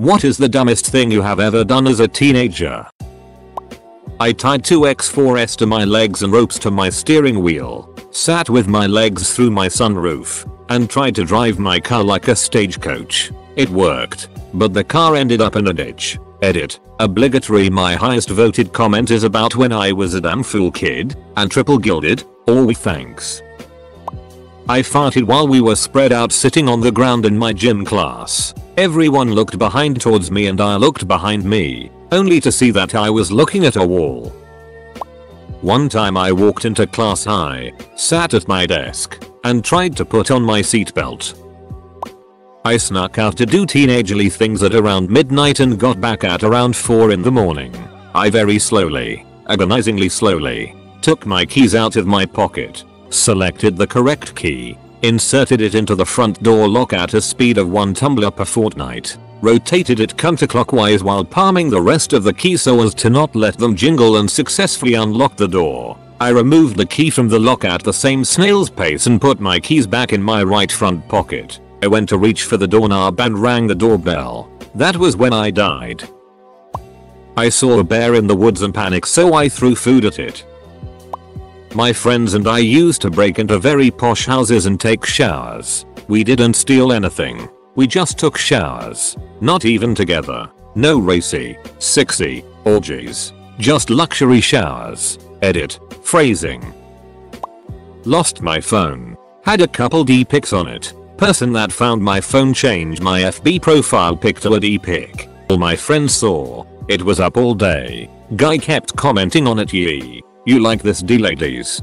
What is the dumbest thing you have ever done as a teenager? I tied 2x4s to my legs and ropes to my steering wheel, sat with my legs through my sunroof, and tried to drive my car like a stagecoach. It worked, but the car ended up in a ditch. Edit. Obligatory. My highest voted comment is about when I was a damn fool kid, and triple gilded. All thanks. I farted while we were spread out sitting on the ground in my gym class. Everyone looked behind towards me and I looked behind me, only to see that I was looking at a wall. One time I walked into class high, sat at my desk, and tried to put on my seatbelt. I snuck out to do teenagerly things at around midnight and got back at around 4 in the morning. I very slowly, agonizingly slowly, took my keys out of my pocket, selected the correct key, inserted it into the front door lock at a speed of 1 tumbler per fortnight, rotated it counterclockwise while palming the rest of the key so as to not let them jingle, and successfully unlocked the door. I removed the key from the lock at the same snail's pace and put my keys back in my right front pocket. I went to reach for the doorknob and rang the doorbell. That was when I died. I saw a bear in the woods and panicked, so I threw food at it. My friends and I used to break into very posh houses and take showers. We didn't steal anything. We just took showers. Not even together. No racy, sexy, orgies. Just luxury showers. Edit. Phrasing. Lost my phone. Had a couple D-pics on it. Person that found my phone changed my FB profile pic to a D-pic. All my friends saw. It was up all day. Guy kept commenting on it. Yee. You like this D ladies?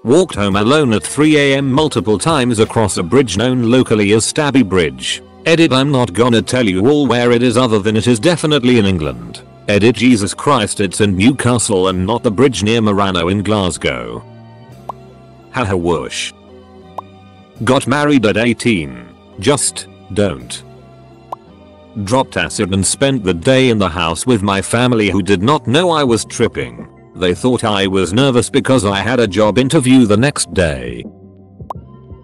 Walked home alone at 3 AM multiple times across a bridge known locally as Stabby Bridge. Edit. I'm not gonna tell you all where it is other than it is definitely in England. Edit. Jesus Christ, it's in Newcastle and not the bridge near Murano in Glasgow. Haha whoosh. Got married at 18. Just don't. Dropped acid and spent the day in the house with my family who did not know I was tripping. They thought I was nervous because I had a job interview the next day.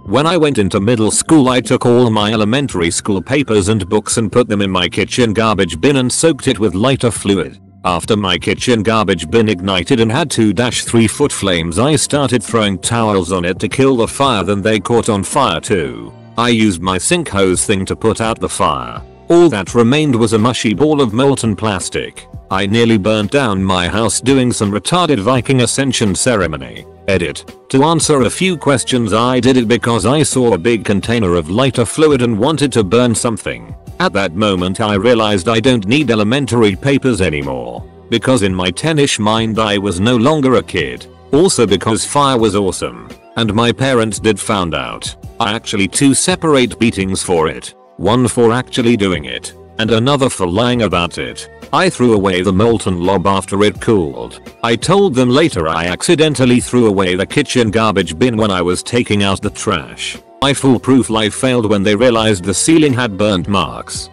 When I went into middle school, I took all my elementary school papers and books and put them in my kitchen garbage bin and soaked it with lighter fluid. After my kitchen garbage bin ignited and had 2-3 foot flames, I started throwing towels on it to kill the fire, then they caught on fire too. I used my sink hose thing to put out the fire. All that remained was a mushy ball of molten plastic. I nearly burnt down my house doing some retarded Viking ascension ceremony. Edit. To answer a few questions, I did it because I saw a big container of lighter fluid and wanted to burn something. At that moment I realized I don't need elementary papers anymore. Because in my 10ish mind I was no longer a kid. Also because fire was awesome. And my parents did found out. I actually 2 separate beatings for it. One for actually doing it, and another for lying about it. I threw away the molten lob after it cooled. I told them later I accidentally threw away the kitchen garbage bin when I was taking out the trash. My foolproof lie failed when they realized the ceiling had burnt marks.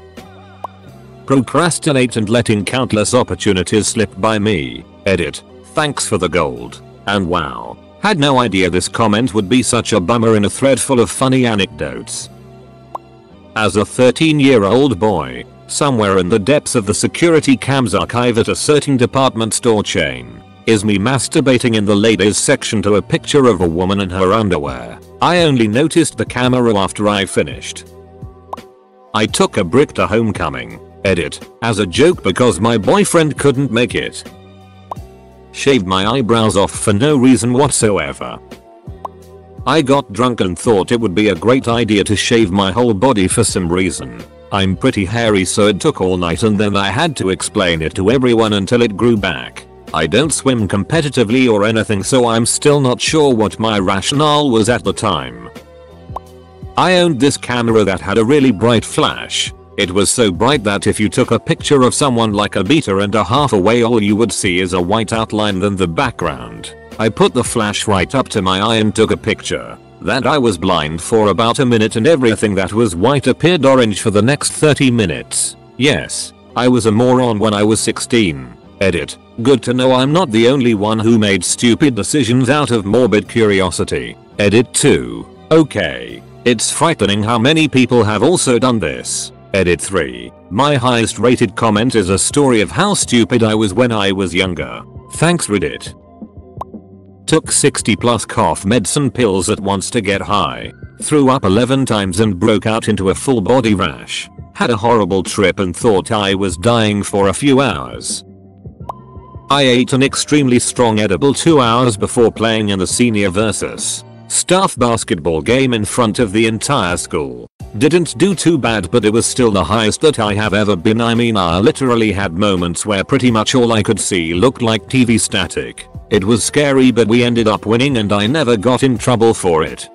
Procrastinate and letting countless opportunities slip by me. Edit. Thanks for the gold. And wow. Had no idea this comment would be such a bummer in a thread full of funny anecdotes. As a 13-year-old boy, somewhere in the depths of the security cams archive at a certain department store chain, is me masturbating in the ladies section to a picture of a woman in her underwear. I only noticed the camera after I finished. I took a brick to homecoming. Edit. As a joke because my boyfriend couldn't make it. Shaved my eyebrows off for no reason whatsoever. I got drunk and thought it would be a great idea to shave my whole body for some reason. I'm pretty hairy, so it took all night and then I had to explain it to everyone until it grew back. I don't swim competitively or anything, so I'm still not sure what my rationale was at the time. I owned this camera that had a really bright flash. It was so bright that if you took a picture of someone like a meter and a half away, all you would see is a white outline than the background. I put the flash right up to my eye and took a picture. That I was blind for about a minute and everything that was white appeared orange for the next 30 minutes. Yes, I was a moron when I was 16. Edit. Good to know I'm not the only one who made stupid decisions out of morbid curiosity. Edit 2. Okay. It's frightening how many people have also done this. Edit 3. My highest rated comment is a story of how stupid I was when I was younger. Thanks Reddit. Took 60 plus cough medicine pills at once to get high. Threw up 11 times and broke out into a full body rash. Had a horrible trip and thought I was dying for a few hours. I ate an extremely strong edible 2 hours before playing in the senior versus staff basketball game in front of the entire school. Didn't do too bad, but it was still the highest that I have ever been. I mean, I literally had moments where pretty much all I could see looked like TV static. It was scary, but we ended up winning and I never got in trouble for it.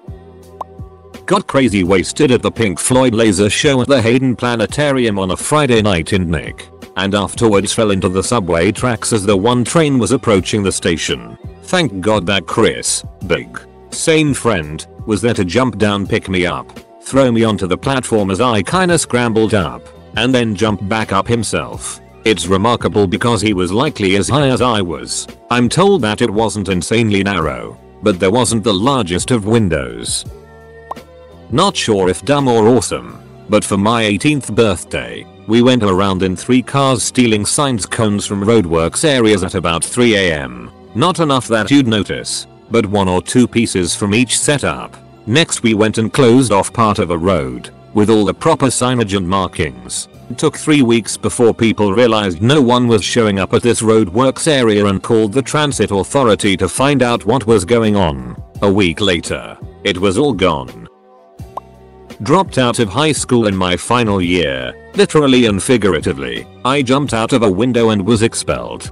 Got crazy wasted at the Pink Floyd laser show at the Hayden Planetarium on a Friday night in Nick, and afterwards fell into the subway tracks as the one train was approaching the station. Thank God that Chris, big, sane friend, was there to jump down, pick me up, throw me onto the platform as I kinda scrambled up, and then jump back up himself. It's remarkable because he was likely as high as I was. I'm told that it wasn't insanely narrow, but there wasn't the largest of windows. Not sure if dumb or awesome, but for my 18th birthday, we went around in 3 cars stealing signs cones from roadworks areas at about 3 AM. Not enough that you'd notice, but 1 or 2 pieces from each setup. Next we went and closed off part of a road, with all the proper signage and markings. It took 3 weeks before people realized no one was showing up at this roadworks area and called the transit authority to find out what was going on. A week later, it was all gone. Dropped out of high school in my final year, literally and figuratively. I jumped out of a window and was expelled.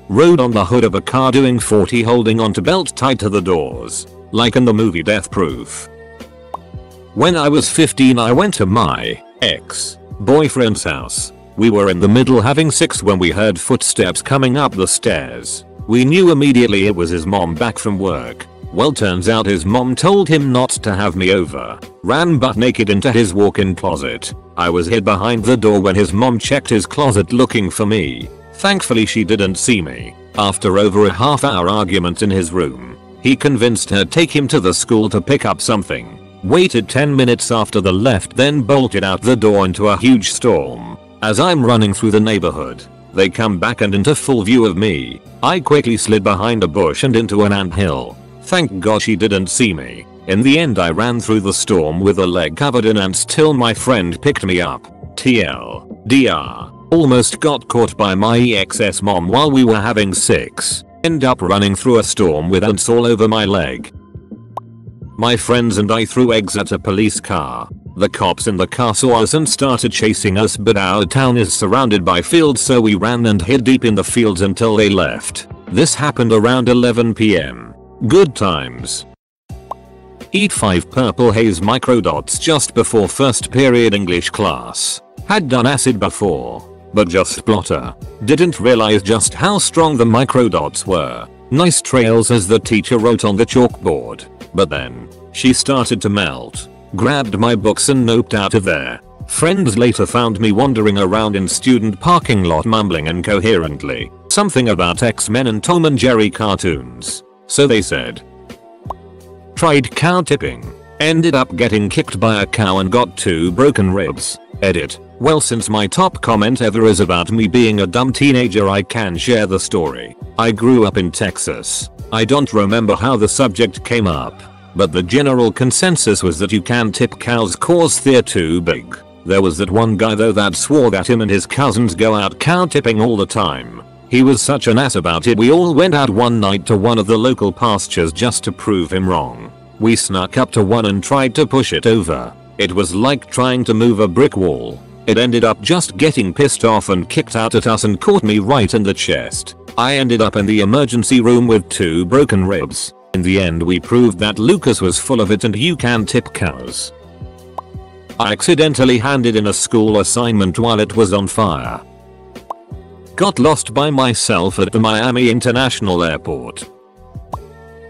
Rode on the hood of a car doing 40 holding onto belt tied to the doors, like in the movie Death Proof. When I was 15 I went to my ex-boyfriend's house. We were in the middle having sex when we heard footsteps coming up the stairs. We knew immediately it was his mom back from work. Well, turns out his mom told him not to have me over. Ran butt naked into his walk-in closet. I was hid behind the door when his mom checked his closet looking for me. Thankfully she didn't see me. After over a half-hour argument in his room, he convinced her to take him to the school to pick up something. Waited 10 minutes after the left, then bolted out the door into a huge storm. As I'm running through the neighborhood, they come back and into full view of me. I quickly slid behind a bush and into an anthill. Thank God she didn't see me. In the end I ran through the storm with a leg covered in ants till my friend picked me up. TLDR. Almost got caught by my ex's mom while we were having sex. End up running through a storm with ants all over my leg. My friends and I threw eggs at a police car. The cops in the car saw us and started chasing us, but our town is surrounded by fields, so we ran and hid deep in the fields until they left. This happened around 11 PM. Good times. Eat 5 purple haze microdots just before first period English class. Had done acid before, but just blotter. Didn't realize just how strong the microdots were. Nice trails as the teacher wrote on the chalkboard. But then, she started to melt. Grabbed my books and noped out of there. Friends later found me wandering around in student parking lot mumbling incoherently. Something about X-Men and Tom and Jerry cartoons. So they said. Tried cow tipping. Ended up getting kicked by a cow and got 2 broken ribs. Edit. Well, since my top comment ever is about me being a dumb teenager, I can share the story. I grew up in Texas. I don't remember how the subject came up, but the general consensus was that you can tip cows cause they're too big. There was that one guy though that swore that him and his cousins go out cow tipping all the time. He was such an ass about it we all went out one night to one of the local pastures just to prove him wrong. We snuck up to one and tried to push it over. It was like trying to move a brick wall. It ended up just getting pissed off and kicked out at us and caught me right in the chest. I ended up in the emergency room with 2 broken ribs. In the end we proved that Lucas was full of it and you can tip cows. I accidentally handed in a school assignment while it was on fire. Got lost by myself at the Miami International Airport.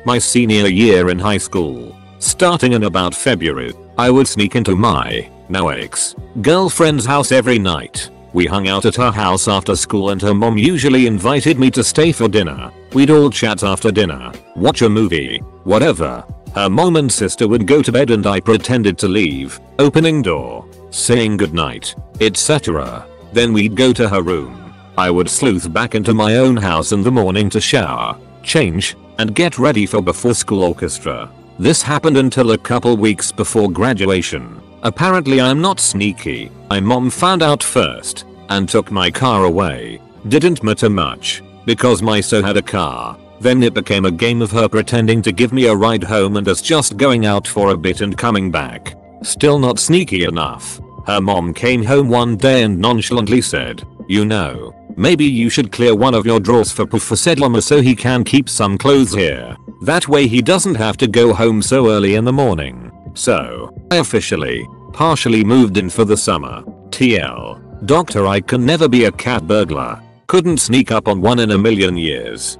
My senior year in high school, starting in about February, I would sneak into my now ex-girlfriend's house every night. We hung out at her house after school and her mom usually invited me to stay for dinner. We'd all chat after dinner, watch a movie, whatever. Her mom and sister would go to bed and I pretended to leave, opening door. saying goodnight, etc. Then we'd go to her room. I would sleuth back into my own house in the morning to shower, change, and get ready for before school orchestra. This happened until a couple weeks before graduation. Apparently I'm not sneaky. My mom found out first and took my car away. Didn't matter much because my so had a car. Then it became a game of her pretending to give me a ride home and us just going out for a bit and coming back. Still not sneaky enough. Her mom came home one day and nonchalantly said, "You know, maybe you should clear one of your drawers for Puff so he can keep some clothes here. That way he doesn't have to go home so early in the morning." So, I officially, partially moved in for the summer. TL. Doctor, I can never be a cat burglar. Couldn't sneak up on one in a million years.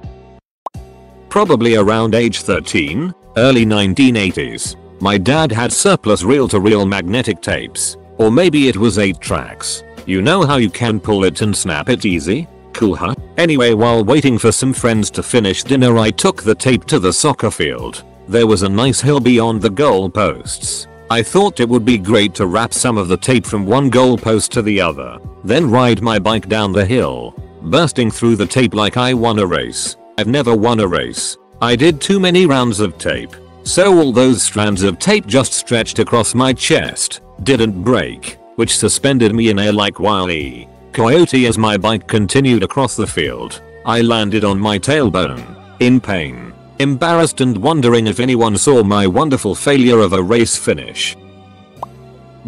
Probably around age 13, early 1980s. My dad had surplus reel-to-reel magnetic tapes. Or maybe it was 8 tracks. You know how you can pull it and snap it easy? Cool, huh? Anyway, while waiting for some friends to finish dinner, I took the tape to the soccer field. There was a nice hill beyond the goal posts. I thought it would be great to wrap some of the tape from one goal post to the other, then ride my bike down the hill, bursting through the tape like I won a race. I've never won a race. I did too many rounds of tape, so all those strands of tape just stretched across my chest, didn't break, which suspended me in air like Wile E. Coyote as my bike continued across the field. I landed on my tailbone, in pain, embarrassed and wondering if anyone saw my wonderful failure of a race finish.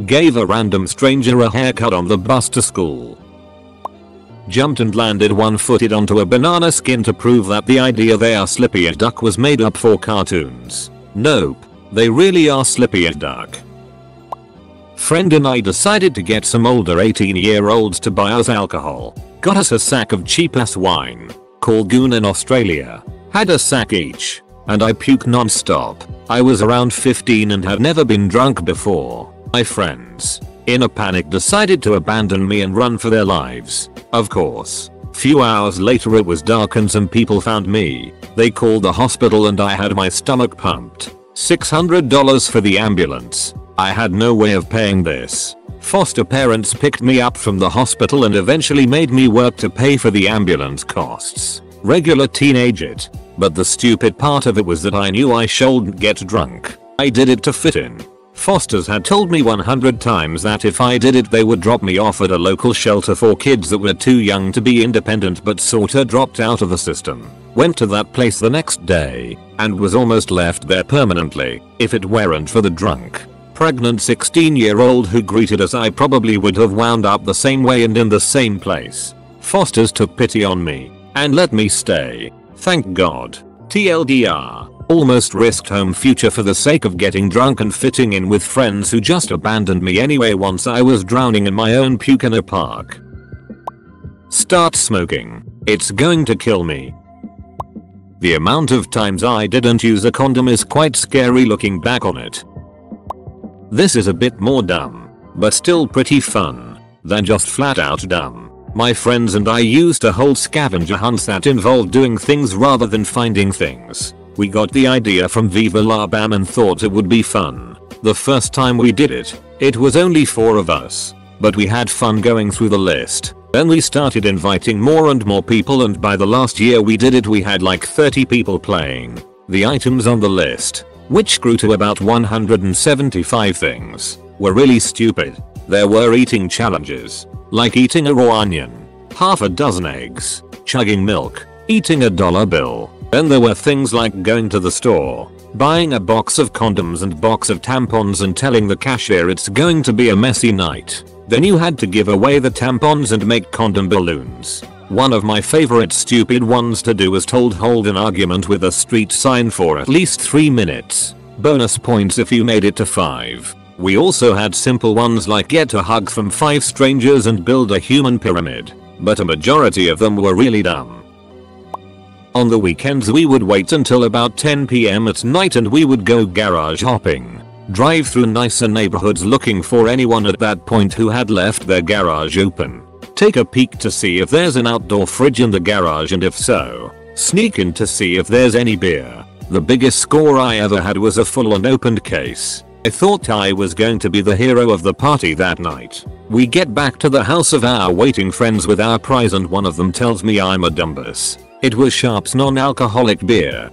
Gave a random stranger a haircut on the bus to school. Jumped and landed one-footed onto a banana skin to prove that the idea they are Slippy a Duck was made up for cartoons. Nope, they really are Slippy a Duck. Friend and I decided to get some older 18-year-olds to buy us alcohol. Got us a sack of cheap-ass wine, called Goon in Australia. Had a sack each, and I puked non-stop. I was around 15 and had never been drunk before. My friends, in a panic, decided to abandon me and run for their lives. Of course. Few hours later it was dark and some people found me. They called the hospital and I had my stomach pumped. $600 for the ambulance. I had no way of paying this. Foster parents picked me up from the hospital and eventually made me work to pay for the ambulance costs. Regular teenage it. But the stupid part of it was that I knew I shouldn't get drunk. I did it to fit in. Fosters had told me 100 times that if I did it they would drop me off at a local shelter for kids that were too young to be independent but sorta dropped out of the system. Went to that place the next day and was almost left there permanently. If it weren't for the drunk, pregnant 16-year-old who greeted us, I probably would have wound up the same way and in the same place. Fosters took pity on me and let me stay. Thank God. TLDR. Almost risked home future for the sake of getting drunk and fitting in with friends who just abandoned me anyway once I was drowning in my own puke in a park. Start smoking. It's going to kill me. The amount of times I didn't use a condom is quite scary looking back on it. This is a bit more dumb, but still pretty fun, than just flat out dumb. My friends and I used to hold scavenger hunts that involved doing things rather than finding things. We got the idea from Viva La Bam and thought it would be fun. The first time we did it, it was only 4 of us. But we had fun going through the list. Then we started inviting more and more people, and by the last year we did it we had like 30 people playing. The items on the list, which grew to about 175 things, were really stupid. There were eating challenges, like eating a raw onion, half a dozen eggs, chugging milk, eating a dollar bill. Then there were things like going to the store, buying a box of condoms and box of tampons and telling the cashier it's going to be a messy night. Then you had to give away the tampons and make condom balloons. One of my favorite stupid ones to do was hold an argument with a street sign for at least 3 minutes. Bonus points if you made it to 5. We also had simple ones like get a hug from 5 strangers and build a human pyramid. But a majority of them were really dumb. On the weekends we would wait until about 10 PM at night and we would go garage hopping. Drive through nicer neighborhoods looking for anyone at that point who had left their garage open. Take a peek to see if there's an outdoor fridge in the garage, and if so, sneak in to see if there's any beer. The biggest score I ever had was a full unopened case. I thought I was going to be the hero of the party that night. We get back to the house of our waiting friends with our prize and one of them tells me I'm a dumbass. It was Sharp's non-alcoholic beer.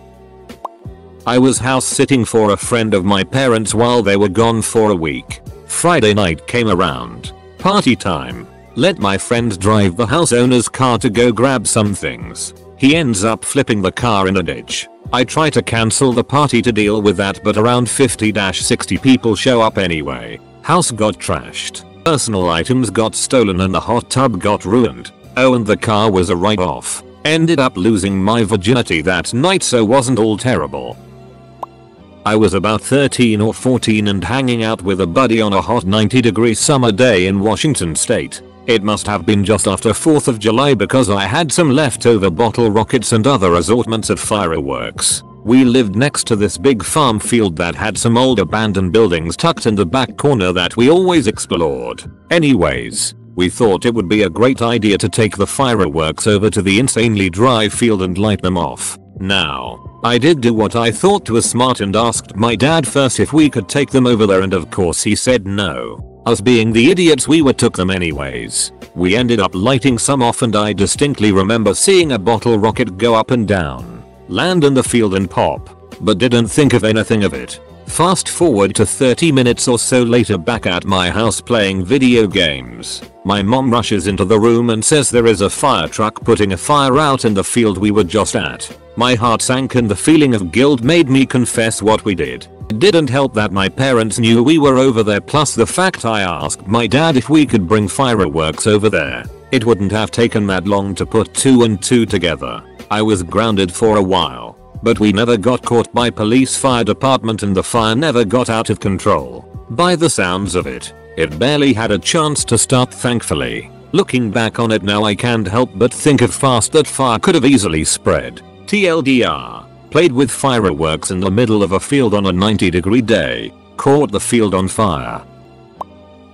I was house sitting for a friend of my parents while they were gone for a week. Friday night came around. Party time. Let my friend drive the house owner's car to go grab some things. He ends up flipping the car in a ditch. I try to cancel the party to deal with that, but around 50-60 people show up anyway. House got trashed. Personal items got stolen and the hot tub got ruined. Oh, and the car was a write-off. Ended up losing my virginity that night, so wasn't all terrible. I was about 13 or 14 and hanging out with a buddy on a hot 90-degree summer day in Washington state. It must have been just after 4th of July because I had some leftover bottle rockets and other assortments of fireworks. We lived next to this big farm field that had some old abandoned buildings tucked in the back corner that we always explored. Anyways, we thought it would be a great idea to take the fireworks over to the insanely dry field and light them off. Now, I did do what I thought was smart and asked my dad first if we could take them over there, and of course he said no. Us being the idiots we were, took them anyways. We ended up lighting some off and I distinctly remember seeing a bottle rocket go up and down, land in the field and pop, but didn't think of anything of it. Fast forward to 30 minutes or so later, back at my house playing video games. My mom rushes into the room and says there is a fire truck putting a fire out in the field we were just at. My heart sank and the feeling of guilt made me confess what we did. It didn't help that my parents knew we were over there, plus the fact I asked my dad if we could bring fireworks over there. It wouldn't have taken that long to put 2 and 2 together. I was grounded for a while, but we never got caught by police, fire department, and the fire never got out of control. By the sounds of it, it barely had a chance to start, thankfully. Looking back on it now, I can't help but think of fast that fire could have easily spread. TLDR. Played with fireworks in the middle of a field on a 90-degree day. Caught the field on fire.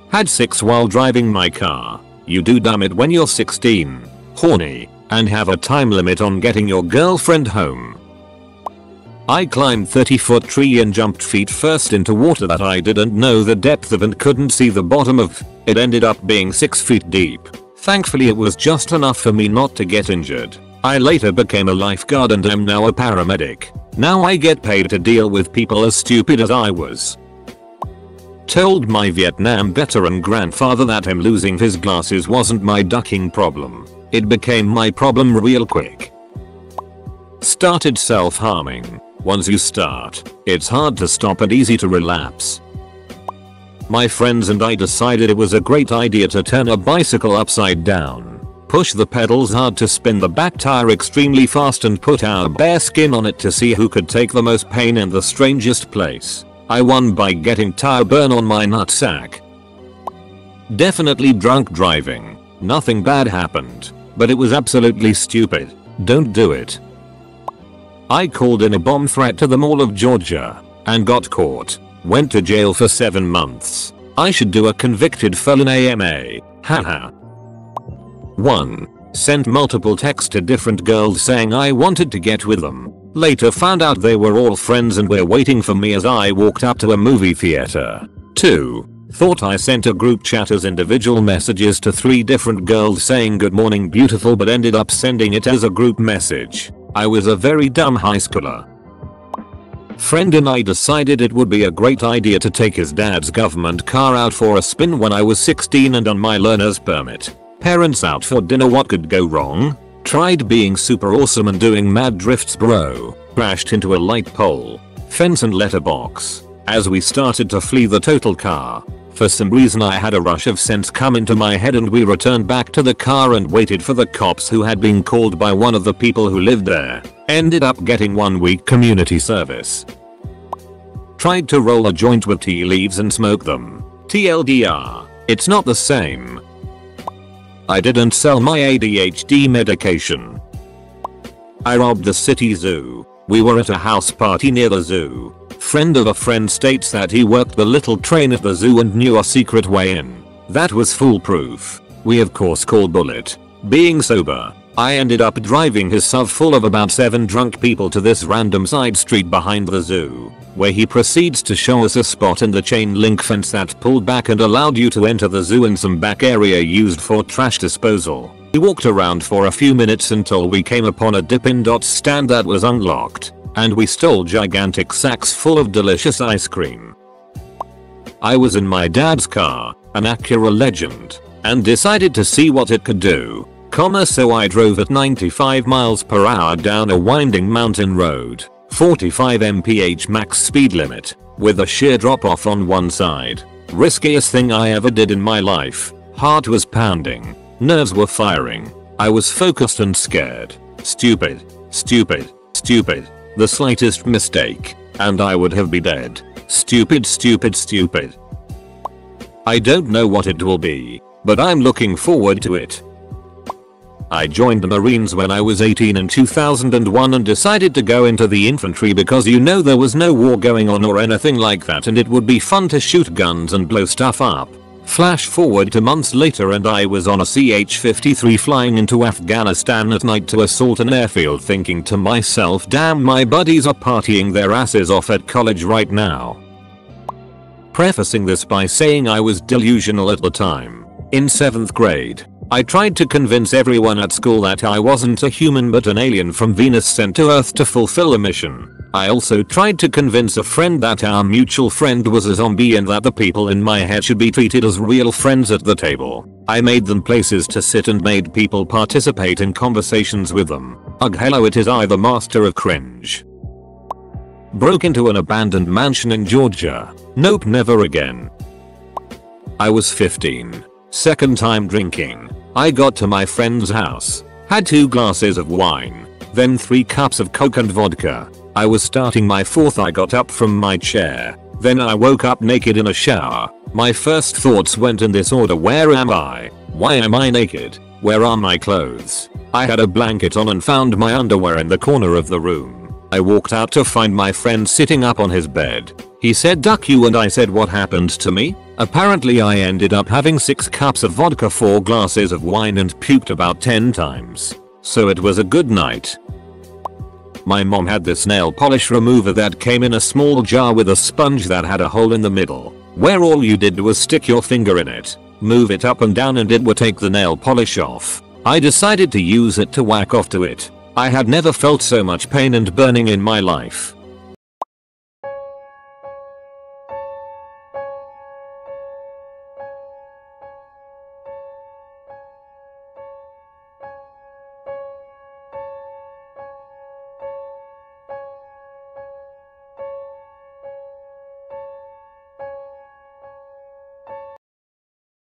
Had sex while driving my car. You do damn it when you're 16. Horny. And have a time limit on getting your girlfriend home. I climbed 30-foot tree and jumped feet first into water that I didn't know the depth of and couldn't see the bottom of. It ended up being 6 feet deep. Thankfully it was just enough for me not to get injured. I later became a lifeguard and am now a paramedic. Now I get paid to deal with people as stupid as I was. Told my Vietnam veteran grandfather that him losing his glasses wasn't my ducking problem. It became my problem real quick. Started self-harming. Once you start, it's hard to stop and easy to relapse. My friends and I decided it was a great idea to turn a bicycle upside down. Push the pedals hard to spin the back tire extremely fast and put our bare skin on it to see who could take the most pain in the strangest place. I won by getting tire burn on my nutsack. Definitely drunk driving. Nothing bad happened, but it was absolutely stupid. Don't do it. I called in a bomb threat to the Mall of Georgia and got caught. Went to jail for 7 months. I should do a convicted felon AMA. Haha. 1. Sent multiple texts to different girls saying I wanted to get with them. Later found out they were all friends and were waiting for me as I walked up to a movie theater. 2. Thought I sent a group chat as individual messages to 3 different girls saying good morning beautiful, but ended up sending it as a group message. I was a very dumb high schooler. Friend and I decided it would be a great idea to take his dad's government car out for a spin when I was 16 and on my learner's permit. Parents out for dinner, what could go wrong? Tried being super awesome and doing mad drifts bro. Crashed into a light pole, fence and letterbox. As we started to flee the total car, for some reason I had a rush of sense come into my head and we returned back to the car and waited for the cops who had been called by one of the people who lived there. Ended up getting 1 week community service. Tried to roll a joint with tea leaves and smoke them. TLDR. It's not the same. I didn't sell my ADHD medication. I robbed the city zoo. We were at a house party near the zoo. Friend of a friend states that he worked the little train at the zoo and knew a secret way in. That was foolproof. We of course called bullet. Being sober, I ended up driving his SUV full of about 7 drunk people to this random side street behind the zoo. where he proceeds to show us a spot in the chain link fence that pulled back and allowed you to enter the zoo and some back area used for trash disposal. We walked around for a few minutes until we came upon a Dippin' Dots stand that was unlocked, and we stole gigantic sacks full of delicious ice cream. I was in my dad's car, an Acura Legend, and decided to see what it could do, so I drove at 95 miles per hour down a winding mountain road, 45 mph max speed limit, with a sheer drop off on one side. Riskiest thing I ever did in my life. Heart was pounding. Nerves were firing. I was focused and scared. Stupid. Stupid. Stupid. The slightest mistake, and I would have been dead. Stupid, stupid, stupid. I don't know what it will be, but I'm looking forward to it. I joined the Marines when I was 18 in 2001 and decided to go into the infantry because there was no war going on or anything like that and it would be fun to shoot guns and blow stuff up. Flash forward to months later and I was on a CH-53 flying into Afghanistan at night to assault an airfield thinking to myself, damn, my buddies are partying their asses off at college right now. Prefacing this by saying I was delusional at the time. In 7th grade, I tried to convince everyone at school that I wasn't a human but an alien from Venus sent to Earth to fulfill a mission. I also tried to convince a friend that our mutual friend was a zombie and that the people in my head should be treated as real friends at the table. I made them places to sit and made people participate in conversations with them. Ugh, hello, it is I, the master of cringe. Broke into an abandoned mansion in Georgia. Nope, never again. I was 15. Second time drinking. I got to my friend's house. Had 2 glasses of wine. Then 3 cups of Coke and vodka. I was starting my 4th. I got up from my chair. Then I woke up naked in a shower. My first thoughts went in this order: where am I? Why am I naked? Where are my clothes? I had a blanket on and found my underwear in the corner of the room. I walked out to find my friend sitting up on his bed. He said, "Duck you," and I said, "What happened to me?" Apparently I ended up having 6 cups of vodka, 4 glasses of wine and puked about 10 times. So it was a good night. My mom had this nail polish remover that came in a small jar with a sponge that had a hole in the middle, where all you did was stick your finger in it, move it up and down and it would take the nail polish off. I decided to use it to whack off to it. I had never felt so much pain and burning in my life.